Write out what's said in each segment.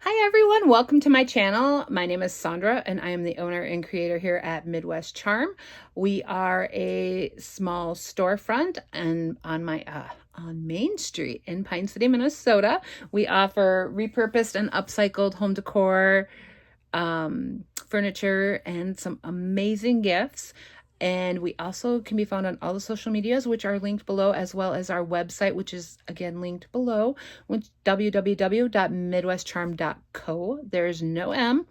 Hi everyone, welcome to my channel. My name is Sandra and I am the owner and creator here at Midwest Charm. We are a small storefront and on Main Street in Pine City, Minnesota. We offer repurposed and upcycled home decor, furniture, and some amazing gifts. And we also can be found on all the social medias, which are linked below, as well as our website, which is again linked below, which www.midwestcharm.co. There's no M.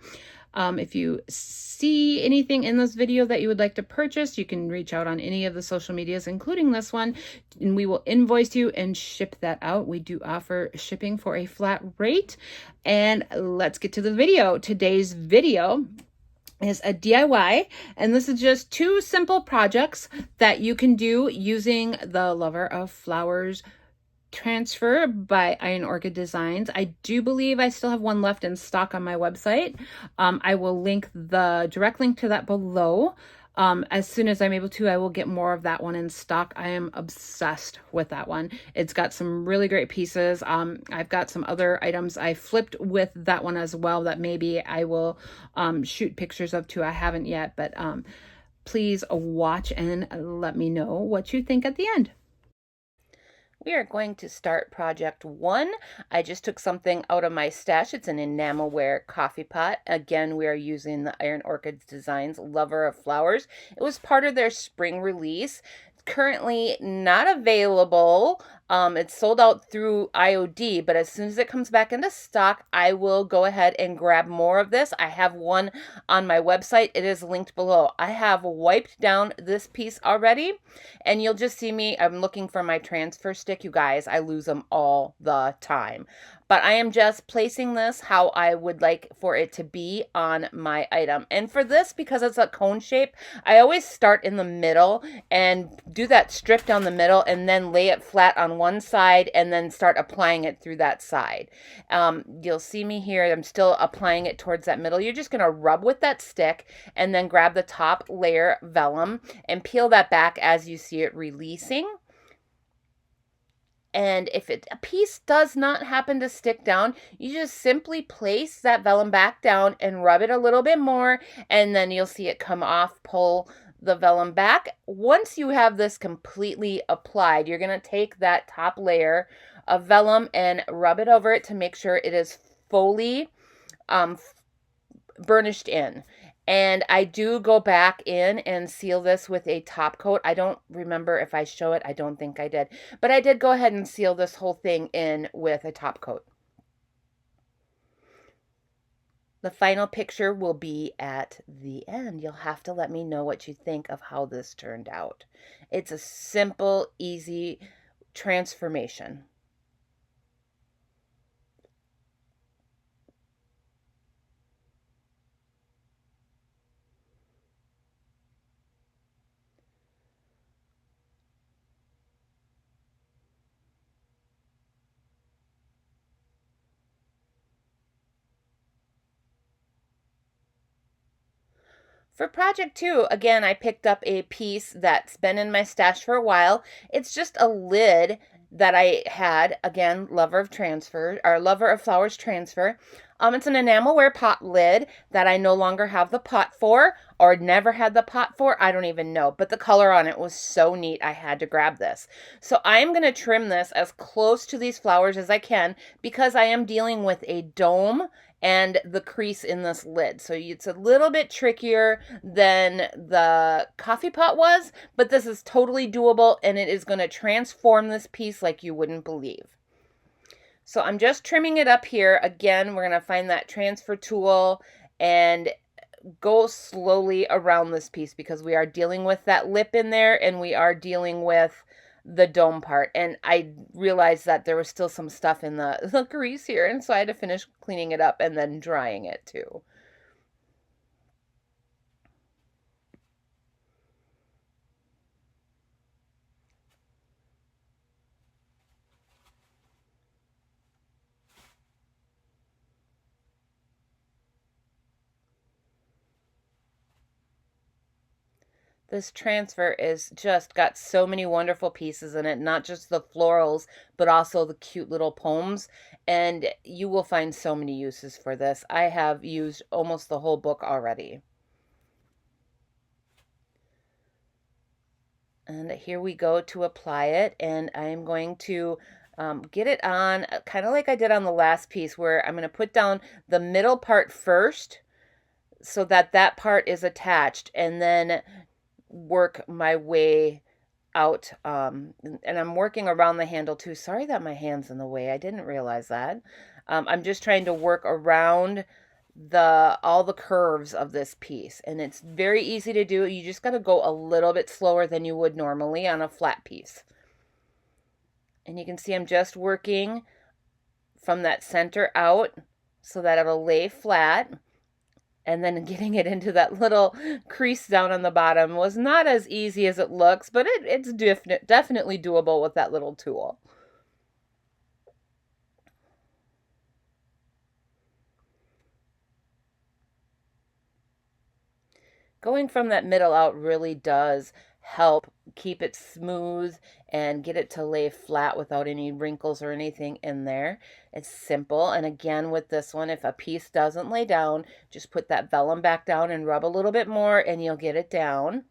If you see anything in this video that you would like to purchase, you can reach out on any of the social medias, including this one, and we will invoice you and ship that out. We do offer shipping for a flat rate. And let's get to the video. Today's video is a DIY, and this is just two simple projects that you can do using the Lover of Flowers transfer by Iron Orchid Designs. I do believe I still have one left in stock on my website. I will link the direct link to that below. As soon as I'm able to, I will get more of that one in stock. I am obsessed with that one. It's got some really great pieces. I've got some other items I flipped with that one as well that maybe I will shoot pictures of too. I haven't yet, but please watch and let me know what you think at the end. We are going to start project one. I just took something out of my stash. It's an enamelware coffee pot. Again, we are using the Iron Orchid Designs Lover of Flowers. It was part of their spring release. Currently not available. It's sold out through IOD, but as soon as it comes back into stock, I will go ahead and grab more of this. I have one on my website. It is linked below. I have wiped down this piece already, and you'll just see me. I'm looking for my transfer stick, you guys. I lose them all the time. But I am just placing this how I would like for it to be on my item. And for this, because it's a cone shape, I always start in the middle and do that strip down the middle and then lay it flat on one side and then start applying it through that side. You'll see me here. I'm still applying it towards that middle. You're just going to rub with that stick and then grab the top layer vellum and peel that back as you see it releasing. And if a piece does not happen to stick down, you just simply place that vellum back down and rub it a little bit more, and then you'll see it come off, pull the vellum back. Once you have this completely applied, you're going to take that top layer of vellum and rub it over it to make sure it is fully burnished in. And I do go back in and seal this with a top coat. I don't remember if I show it. I don't think I did. But I did go ahead and seal this whole thing in with a top coat. The final picture will be at the end. You'll have to let me know what you think of how this turned out. It's a simple, easy transformation. For project two, again, I picked up a piece that's been in my stash for a while. It's just a lid that I had, again, Lover of Flowers transfer. It's an enamelware pot lid that I no longer have the pot for, or never had the pot for. I don't even know, but the color on it was so neat. I had to grab this. So I'm going to trim this as close to these flowers as I can because I am dealing with a dome and the crease in this lid. So it's a little bit trickier than the coffee pot was, but this is totally doable and it is going to transform this piece like you wouldn't believe. So I'm just trimming it up here. Again, we're going to find that transfer tool and go slowly around this piece because we are dealing with that lip in there and we are dealing with the dome part. And I realized that there was still some stuff in the grease here, and so I had to finish cleaning it up and then drying it too. This transfer is just got so many wonderful pieces in it, not just the florals, but also the cute little poems. And you will find so many uses for this. I have used almost the whole book already. And here we go to apply it. And I'm going to get it on kind of like I did on the last piece, where I'm going to put down the middle part first so that that part is attached, and then work my way out. And I'm working around the handle too. Sorry that my hand's in the way. I didn't realize that. I'm just trying to work around all the curves of this piece, and it's very easy to do. You just got to go a little bit slower than you would normally on a flat piece. And you can see I'm just working from that center out so that it'll lay flat. And then getting it into that little crease down on the bottom was not as easy as it looks, but it's definitely doable with that little tool. Going from that middle out really does help keep it smooth and get it to lay flat without any wrinkles or anything in there. It's simple. And again, with this one, if a piece doesn't lay down, just put that vellum back down and rub a little bit more and you'll get it down.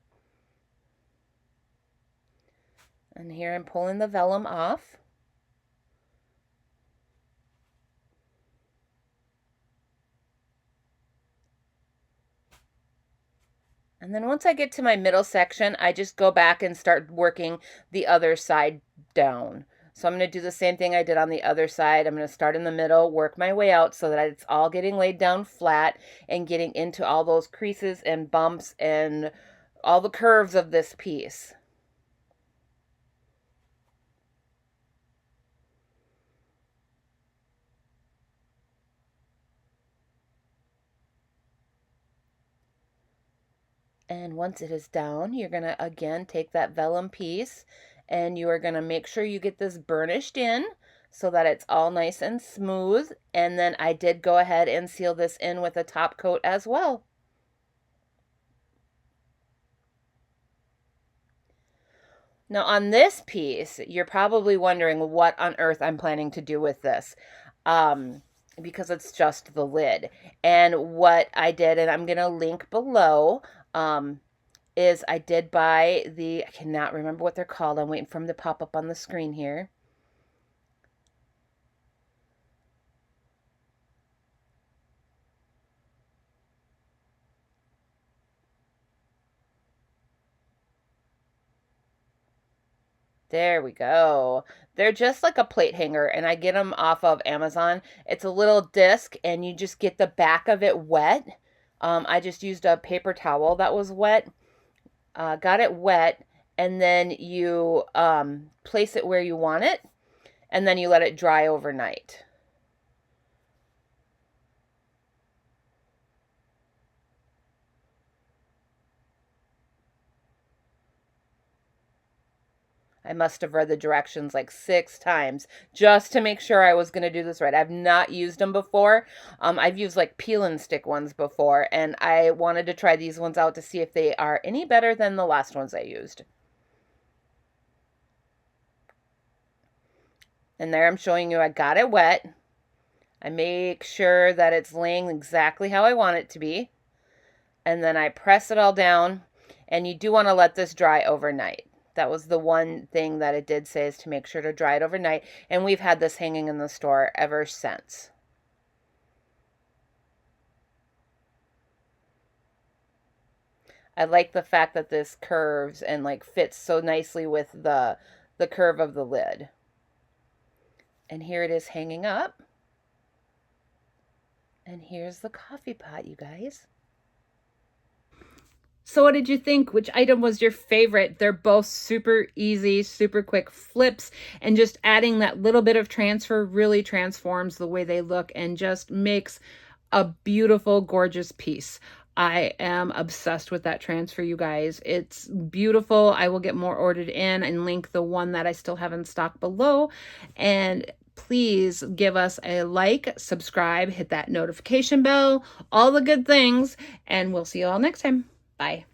And here I'm pulling the vellum off. And then once I get to my middle section, I just go back and start working the other side down. So I'm going to do the same thing I did on the other side. I'm going to start in the middle, work my way out so that it's all getting laid down flat and getting into all those creases and bumps and all the curves of this piece. And once it is down, you're going to again take that vellum piece and you are going to make sure you get this burnished in so that it's all nice and smooth. And then I did go ahead and seal this in with a top coat as well. Now on this piece, you're probably wondering what on earth I'm planning to do with this. Because it's just the lid. And what I did, and I'm going to link below, is I did buy I cannot remember what they're called. I'm waiting for them to pop up on the screen here. There we go. They're just like a plate hanger, and I get them off of Amazon. It's a little disc, and you just get the back of it wet. I just used a paper towel that was wet. Got it wet, and then you place it where you want it, and then you let it dry overnight. I must have read the directions like 6 times just to make sure I was going to do this right. I've not used them before. I've used like peel and stick ones before, and I wanted to try these ones out to see if they are any better than the last ones I used. And there I'm showing you I got it wet. I make sure that it's laying exactly how I want it to be. And then I press it all down, and you do want to let this dry overnight. That was the one thing that it did say, is to make sure to dry it overnight. And we've had this hanging in the store ever since. I like the fact that this curves and like fits so nicely with the curve of the lid. And here it is hanging up. And here's the coffee pot, you guys. So what did you think? Which item was your favorite? They're both super easy, super quick flips, and just adding that little bit of transfer really transforms the way they look and just makes a beautiful, gorgeous piece. I am obsessed with that transfer, you guys. It's beautiful. I will get more ordered in and link the one that I still have in stock below. And please give us a like, subscribe, hit that notification bell, all the good things, and we'll see you all next time. Bye.